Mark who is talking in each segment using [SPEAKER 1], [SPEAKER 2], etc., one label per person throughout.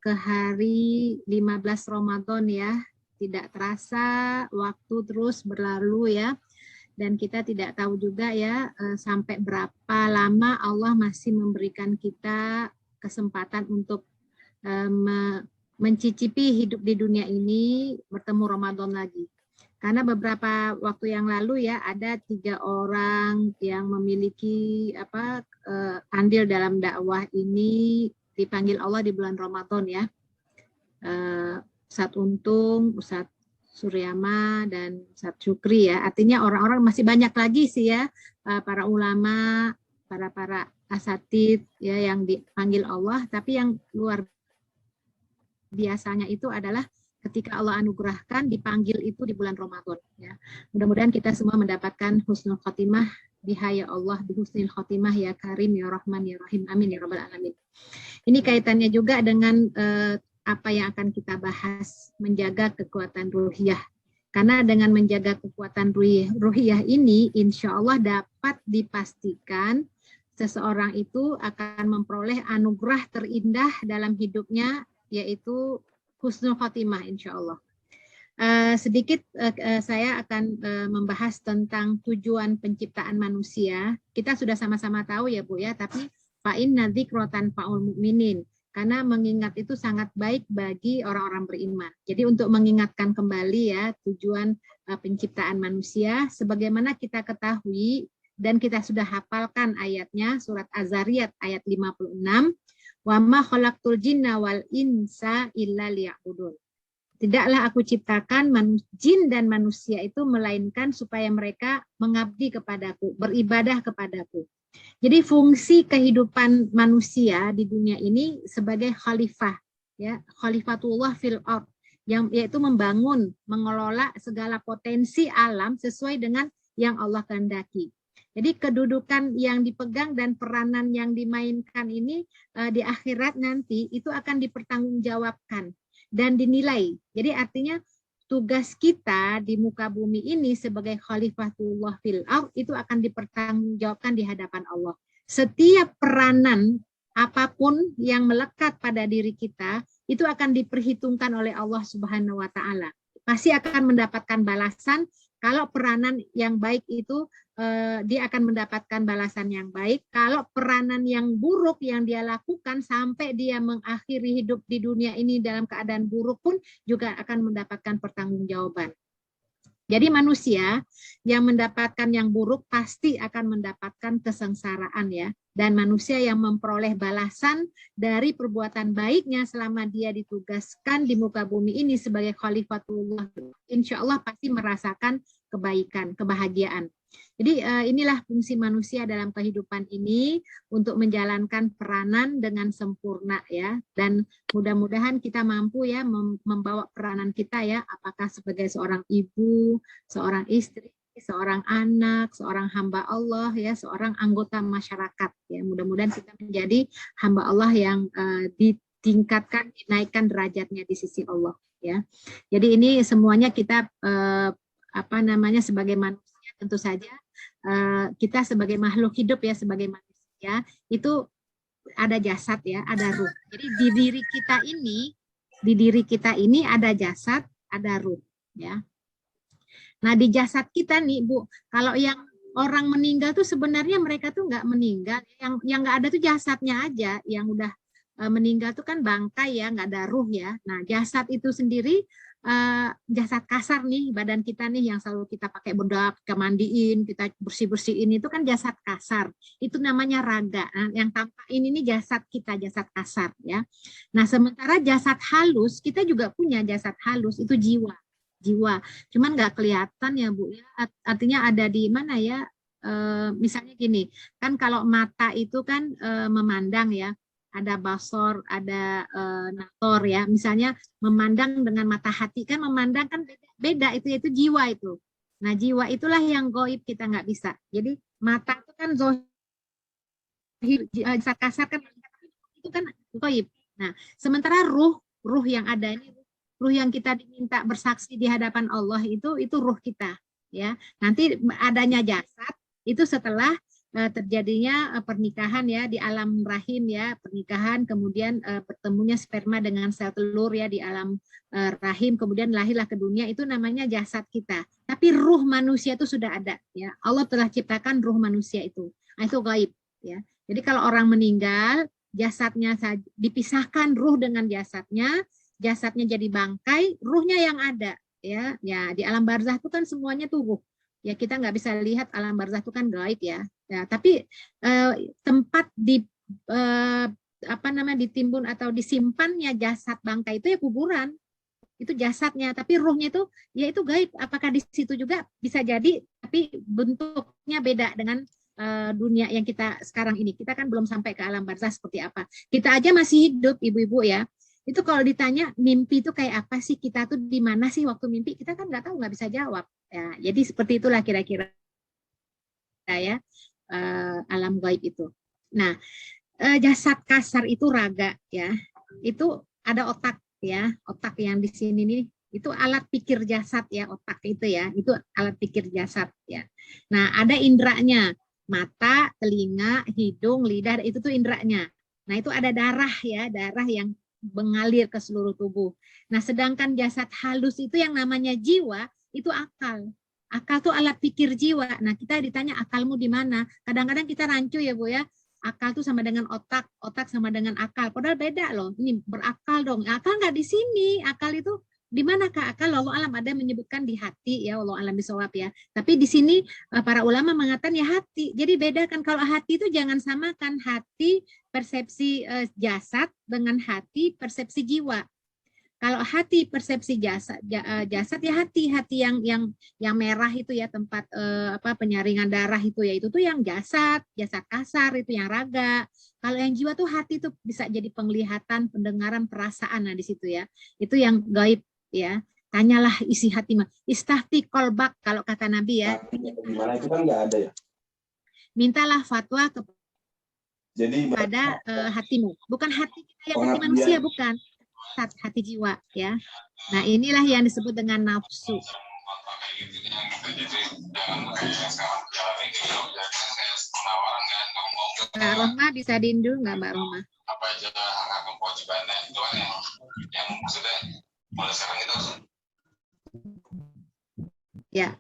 [SPEAKER 1] ke hari 15 Ramadan ya. Tidak terasa waktu terus berlalu ya. Dan kita tidak tahu juga ya sampai berapa lama Allah masih memberikan kita kesempatan untuk mencicipi hidup di dunia ini, bertemu Ramadan lagi. Karena beberapa waktu yang lalu ya ada 3 orang yang memiliki andil dalam dakwah ini dipanggil Allah di bulan Ramadan ya. Ustadz Untung, Ustadz Suryama, dan Ustadz Syukri ya. Artinya orang-orang masih banyak lagi sih ya, para ulama, para asatid ya yang dipanggil Allah. Tapi yang luar biasanya itu adalah ketika Allah anugerahkan dipanggil itu di bulan Ramadan ya. Mudah-mudahan kita semua mendapatkan husnul khotimah biha ya Allah, bi husnul khotimah ya Karim ya Rahman ya Rahim, amin ya rabbal alamin. Ini kaitannya juga dengan apa yang akan kita bahas, menjaga kekuatan ruhiyah. Karena dengan menjaga kekuatan ruhiyah ini insya Allah dapat dipastikan seseorang itu akan memperoleh anugerah terindah dalam hidupnya, yaitu husnul khotimah insya Allah. Sedikit saya akan membahas tentang tujuan penciptaan manusia. Kita sudah sama-sama tahu ya Bu ya, tapi fa'inna dzikratan fa'ul mu'minin. Karena mengingat itu sangat baik bagi orang-orang beriman. Jadi untuk mengingatkan kembali ya tujuan penciptaan manusia, sebagaimana kita ketahui dan kita sudah hafalkan ayatnya, surat Az-Zariyat ayat 56, wa ma khalaqtul jinna wal insa illa liya'budun. Tidaklah aku ciptakan jin dan manusia itu melainkan supaya mereka mengabdi kepadaku, beribadah kepadaku. Jadi fungsi kehidupan manusia di dunia ini sebagai khalifah, ya, khalifatullah fil ard, yang yaitu membangun, mengelola segala potensi alam sesuai dengan yang Allah kehendaki. Jadi kedudukan yang dipegang dan peranan yang dimainkan ini di akhirat nanti itu akan dipertanggungjawabkan dan dinilai. Jadi artinya tugas kita di muka bumi ini sebagai khalifatullah fil ard itu akan dipertanggungjawabkan di hadapan Allah. Setiap peranan apapun yang melekat pada diri kita itu akan diperhitungkan oleh Allah Subhanahu wa taala. Pasti akan mendapatkan balasan. Kalau peranan yang baik itu dia akan mendapatkan balasan yang baik. Kalau peranan yang buruk yang dia lakukan sampai dia mengakhiri hidup di dunia ini dalam keadaan buruk pun juga akan mendapatkan pertanggungjawaban. Jadi manusia yang mendapatkan yang buruk pasti akan mendapatkan kesengsaraan ya. Dan manusia yang memperoleh balasan dari perbuatan baiknya selama dia ditugaskan di muka bumi ini sebagai khalifatullah, insya Allah pasti merasakan kebaikan, kebahagiaan. Jadi inilah fungsi manusia dalam kehidupan ini untuk menjalankan peranan dengan sempurna ya. Dan mudah-mudahan kita mampu ya membawa peranan kita ya, apakah sebagai seorang ibu, seorang istri, seorang anak, seorang hamba Allah ya, seorang anggota masyarakat ya. Mudah-mudahan kita menjadi hamba Allah yang ditingkatkan, dinaikkan derajatnya di sisi Allah ya. Jadi ini semuanya kita sebagai manusia tentu saja kita sebagai makhluk hidup ya, sebagai manusia itu ada jasad ya, ada ruh. Jadi di diri kita ini ada jasad, ada ruh ya. Nah di jasad kita nih Bu, kalau yang orang meninggal tuh sebenarnya mereka tuh nggak meninggal, yang nggak ada tuh jasadnya aja, yang udah meninggal tuh kan bangkai ya, nggak ada ruh ya. Nah jasad itu sendiri jasad kasar nih, badan kita nih yang selalu kita pakai bedak, kita mandiin, kita bersih-bersihin itu kan jasad kasar. Itu namanya raga. Nah, yang tampak ini nih jasad kita, jasad kasar ya. Nah, sementara jasad halus, kita juga punya jasad halus, itu jiwa. Cuman nggak kelihatan ya Bu ya. Artinya ada di mana ya? Misalnya gini, kan kalau mata itu kan memandang ya. Ada basor, ada nator ya. Misalnya memandang dengan mata hati kan memandang kan beda itu jiwa itu. Nah jiwa itulah yang gaib kita nggak bisa. Jadi mata itu kan zohir, jasad kasar kan itu kan gaib. Nah sementara ruh yang ada ini, ruh yang kita diminta bersaksi di hadapan Allah itu ruh kita ya. Nanti adanya jasad itu setelah terjadinya pernikahan ya di alam rahim ya, pernikahan, kemudian bertemunya sperma dengan sel telur ya di alam rahim, kemudian lahirlah ke dunia, itu namanya jasad kita. Tapi ruh manusia itu sudah ada ya. Allah telah ciptakan ruh manusia itu. Nah, itu gaib ya. Jadi kalau orang meninggal, jasadnya dipisahkan ruh dengan jasadnya jadi bangkai, ruhnya yang ada ya. Ya, di alam barzah itu kan semuanya tuh ruh. Ya, kita nggak bisa lihat alam barzah itu kan gaib ya. Ya, tapi tempat di apa namanya ditimbun atau disimpannya jasad bangkai itu ya kuburan. Itu jasadnya, tapi ruhnya itu ya itu gaib. Apakah di situ juga bisa jadi, tapi bentuknya beda dengan dunia yang kita sekarang ini. Kita kan belum sampai ke alam barzah seperti apa. Kita aja masih hidup, ibu-ibu ya. Itu kalau ditanya mimpi itu kayak apa sih, kita tuh di mana sih waktu mimpi, kita kan nggak tahu, nggak bisa jawab. Ya, jadi seperti itulah kira-kira ya alam gaib itu. Nah, jasad kasar itu raga ya. Itu ada otak ya, otak yang di sini nih itu alat pikir jasad ya, otak itu ya, itu alat pikir jasad ya. Nah, ada indranya, mata, telinga, hidung, lidah, itu tuh indranya. Nah, itu ada darah ya, darah yang mengalir ke seluruh tubuh. Nah, sedangkan jasad halus itu yang namanya jiwa, itu akal. Akal tuh alat pikir jiwa. Nah, kita ditanya akalmu di mana? Kadang-kadang kita rancu ya, Bu ya. Akal tuh sama dengan otak, otak sama dengan akal. Padahal beda loh. Ini berakal dong. Akal nggak di sini. Akal itu di mana Kak? Akal Allah alam, ada menyebutkan di hati ya, Allah alam bisawab ya. Tapi di sini para ulama mengatakan ya hati. Jadi bedakan, kalau hati itu jangan samakan hati persepsi jasad dengan hati persepsi jiwa. Kalau hati persepsi jasad ya hati yang merah itu ya, tempat penyaringan darah itu ya, itu tuh yang jasad kasar, itu yang raga. Kalau yang jiwa tuh hati tuh bisa jadi penglihatan, pendengaran, perasaan. Nah di situ ya, itu yang gaib ya. Tanyalah isi hati mah. Istafti kolbak kalau kata Nabi ya.
[SPEAKER 2] Gimana itu kan nggak ada ya.
[SPEAKER 1] Mintalah fatwa kepada hatimu, bukan hati kita yang hati manusia, bukan. Hati jiwa ya. Nah, inilah yang disebut dengan nafsu. Mbak Rohma bisa diunduh nggak Mbak Rohma? Apa aja hak kewajibannya itu yang maksudnya mulai sekarang itu. Ya.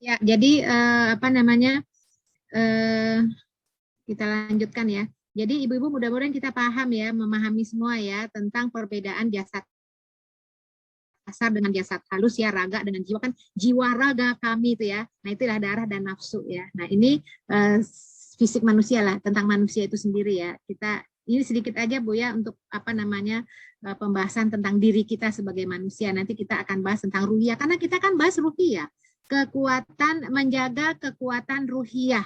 [SPEAKER 1] Ya, jadi apa namanya? Kita lanjutkan ya. Jadi ibu-ibu mudah-mudahan kita paham ya, memahami semua ya tentang perbedaan jasad kasar dengan jasad halus ya, raga dengan jiwa, kan jiwa raga kami itu ya. Nah, itulah darah dan nafsu ya. Nah, ini fisik manusia lah, tentang manusia itu sendiri ya. Kita ini sedikit aja Bu ya untuk apa namanya pembahasan tentang diri kita sebagai manusia. Nanti kita akan bahas tentang ruhiyah, karena kita kan bahas ruhiyah. Kekuatan, menjaga kekuatan ruhiyah.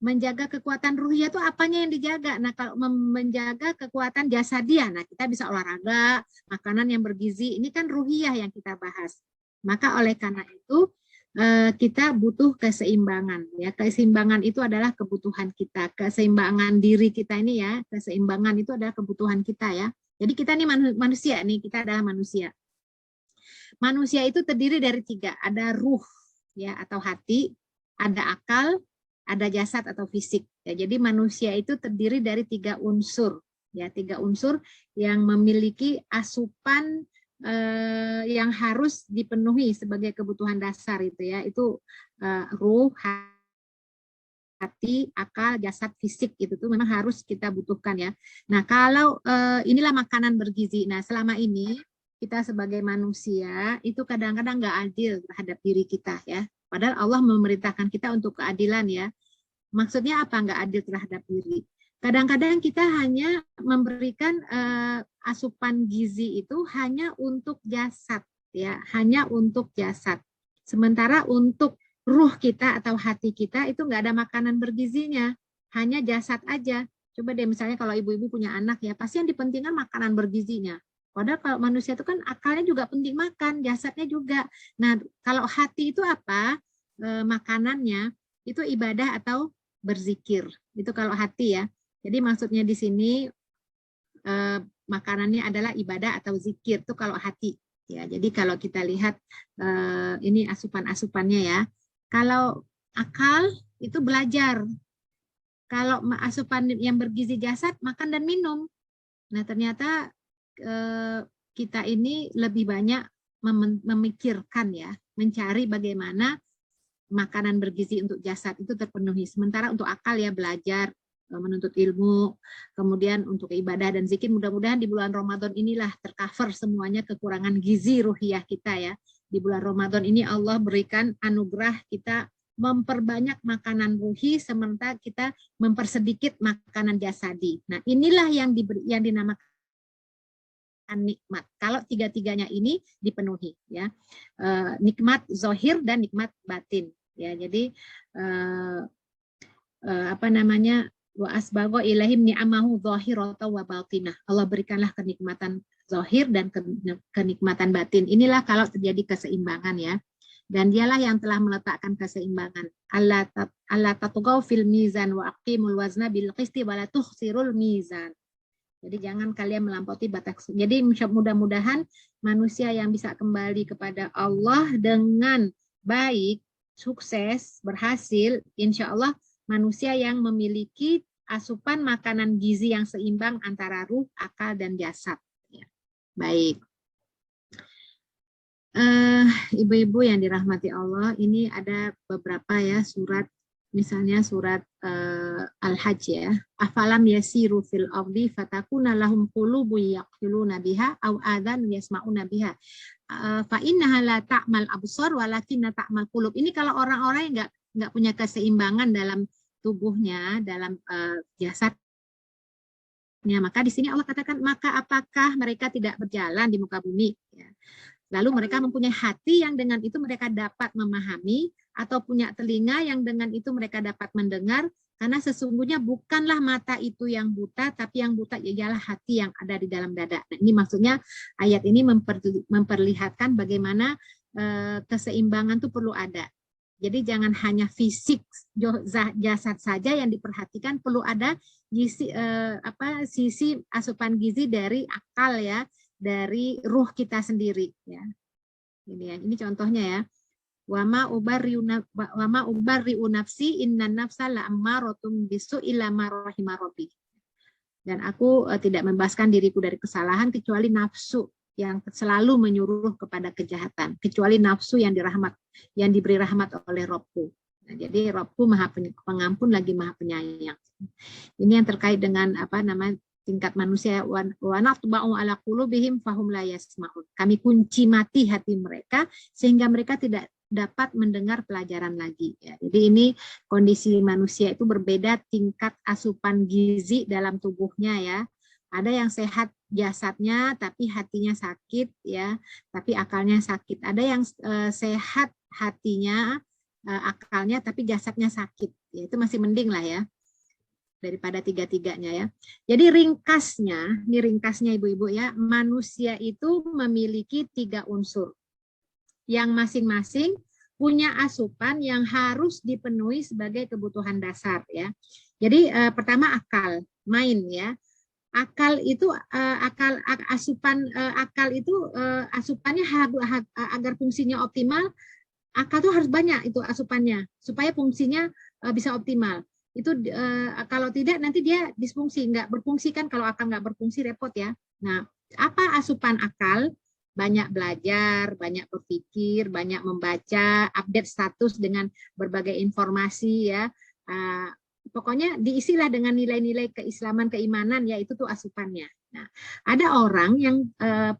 [SPEAKER 1] Menjaga kekuatan ruhiyah itu apanya yang dijaga? Nah, kalau menjaga kekuatan jasadiah, nah kita bisa olahraga, makanan yang bergizi, ini kan ruhiyah yang kita bahas. Maka oleh karena itu kita butuh keseimbangan ya. Keseimbangan itu adalah kebutuhan kita. Keseimbangan diri kita ini ya, keseimbangan itu adalah kebutuhan kita ya. Jadi kita ini manusia nih, kita adalah manusia. Manusia itu terdiri dari 3, ada ruh ya atau hati, ada akal, ada jasad atau fisik. Ya, jadi manusia itu terdiri dari 3 unsur. Ya, 3 unsur yang memiliki asupan yang harus dipenuhi sebagai kebutuhan dasar itu ya. Itu ruh, hati, akal, jasad, fisik itu tuh memang harus kita butuhkan ya. Nah, kalau inilah makanan bergizi. Nah, selama ini kita sebagai manusia itu kadang-kadang nggak adil terhadap diri kita ya. Padahal Allah memerintahkan kita untuk keadilan ya. Maksudnya apa nggak adil terhadap diri? Kadang-kadang kita hanya memberikan asupan gizi itu hanya untuk jasad, ya, hanya untuk jasad. Sementara untuk ruh kita atau hati kita itu nggak ada makanan bergizinya, hanya jasad aja. Coba deh misalnya kalau ibu-ibu punya anak ya, pasti yang dipentingkan makanan bergizinya. Padahal kalau manusia itu kan akalnya juga penting makan, jasadnya juga. Nah, kalau hati itu apa? Makanannya itu ibadah atau berzikir. Itu kalau hati ya. Jadi maksudnya di sini makanannya adalah ibadah atau zikir. Itu kalau hati Ya, jadi kalau kita lihat ini asupan-asupannya ya. Kalau akal itu belajar. Kalau asupan yang bergizi jasad, makan dan minum. Nah, ternyata kita ini lebih banyak memikirkan ya, mencari bagaimana makanan bergizi untuk jasad itu terpenuhi. Sementara untuk akal ya belajar, menuntut ilmu, kemudian untuk ibadah dan zikir. Mudah-mudahan di bulan Ramadan inilah tercover semuanya kekurangan gizi ruhiyah kita ya. Di bulan Ramadan ini Allah berikan anugerah kita memperbanyak makanan ruhi, sementara kita mempersedikit makanan jasadi. Nah, inilah yang dinamakan nikmat. Kalau tiga-tiganya ini dipenuhi, ya, nikmat zahir dan nikmat batin. Ya, jadi apa namanya, wa asbago ilaihim ni'amahu zahirata wa batinah. Allah berikanlah kenikmatan zahir dan kenikmatan batin. Inilah kalau terjadi keseimbangan ya. Dan dialah yang telah meletakkan keseimbangan. Allah tatugau fil mizan wa aqimul wazna bil qisti wa la tukhsirul mizan. Jadi jangan kalian melampaui batas. Jadi mudah-mudahan manusia yang bisa kembali kepada Allah dengan baik, sukses, berhasil, insya Allah manusia yang memiliki asupan makanan gizi yang seimbang antara ruh, akal, dan jasad. Ya. Baik. Ibu-ibu yang dirahmati Allah, ini ada beberapa ya surat, misalnya surat Al-Hajj ya. Afalam yasiru fil ardi fatakuna lahum qulubun yaqiluna biha aw adhan yasma'una biha. Fa innaha la ta'mal absar walakinna ta'mal qulub. Ini kalau orang-orang yang enggak punya keseimbangan dalam tubuhnya, dalam jasadnya, maka di sini Allah katakan, maka apakah mereka tidak berjalan di muka bumi ya. Lalu mereka mempunyai hati yang dengan itu mereka dapat memahami, atau punya telinga yang dengan itu mereka dapat mendengar, karena sesungguhnya bukanlah mata itu yang buta, tapi yang buta ialah hati yang ada di dalam dada. Nah, ini maksudnya ayat ini memperlihatkan bagaimana keseimbangan itu perlu ada. Jadi jangan hanya fisik jasad saja yang diperhatikan, perlu ada sisi asupan gizi dari akal ya, dari ruh kita sendiri ya. Ini contohnya ya. Wama ubarri'u nafsi innan nafsa la'ammaratun bisu'i illa ma rahima rabbi. Dan aku tidak membebaskan diriku dari kesalahan kecuali nafsu yang selalu menyuruh kepada kejahatan, kecuali nafsu yang diberi rahmat oleh Robku. Nah, jadi Robku Maha Pengampun lagi Maha Penyayang. Ini yang terkait dengan tingkat manusia. Wa natba'u ala qulubihim fahum la yasma'un. Kami kunci mati hati mereka sehingga mereka tidak dapat mendengar pelajaran lagi ya. Jadi ini kondisi manusia itu berbeda tingkat asupan gizi dalam tubuhnya ya. Ada yang sehat jasadnya tapi hatinya sakit ya, tapi akalnya sakit. Ada yang sehat hatinya, akalnya tapi jasadnya sakit. Ya, itu masih mending lah ya daripada tiga-tiganya ya. Jadi ringkasnya ibu-ibu ya, manusia itu memiliki 3 unsur yang masing-masing punya asupan yang harus dipenuhi sebagai kebutuhan dasar ya. Jadi pertama akal, main ya. Akal itu asupannya agar fungsinya optimal, akal tuh harus banyak itu asupannya supaya fungsinya bisa optimal. Itu kalau tidak nanti dia disfungsi, nggak berfungsi kan. Kalau akal nggak berfungsi repot ya. Nah, apa asupan akal? Banyak belajar, banyak berpikir, banyak membaca, update status dengan berbagai informasi ya. Pokoknya diisilah dengan nilai-nilai keislaman, keimanan ya, itu tuh asupannya. Nah, ada orang yang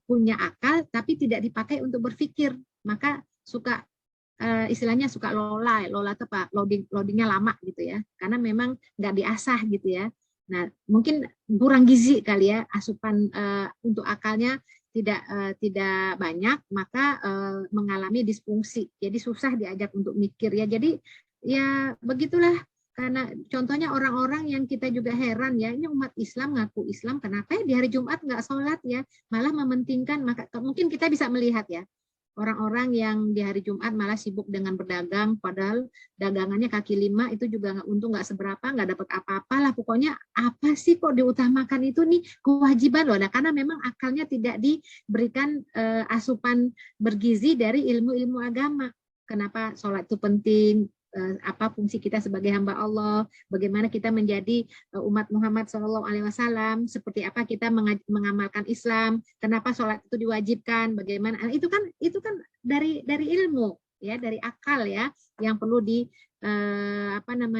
[SPEAKER 1] punya akal tapi tidak dipakai untuk berpikir, maka suka istilahnya suka lola itu apa, loadingnya lama gitu ya, karena memang nggak diasah gitu ya. Nah, mungkin kurang gizi kali ya, asupan untuk akalnya tidak banyak, maka mengalami disfungsi, jadi susah diajak untuk mikir ya. Jadi ya begitulah, karena contohnya orang-orang yang kita juga heran ya, ini umat Islam ngaku Islam, kenapa ya di hari Jumat nggak sholat ya, malah mementingkan, maka mungkin kita bisa melihat ya, orang-orang yang di hari Jumat malah sibuk dengan berdagang, padahal dagangannya kaki lima itu juga nggak untung, nggak seberapa, nggak dapat apa-apa lah. Pokoknya apa sih kok diutamakan itu nih kewajiban loh. Nah, karena memang akalnya tidak diberikan asupan bergizi dari ilmu-ilmu agama. Kenapa sholat itu penting? Apa fungsi kita sebagai hamba Allah? Bagaimana kita menjadi umat Muhammad SAW? Seperti apa kita mengamalkan Islam? Kenapa sholat itu diwajibkan? Bagaimana? Itu kan dari ilmu ya, dari akal ya, yang perlu di apa namanya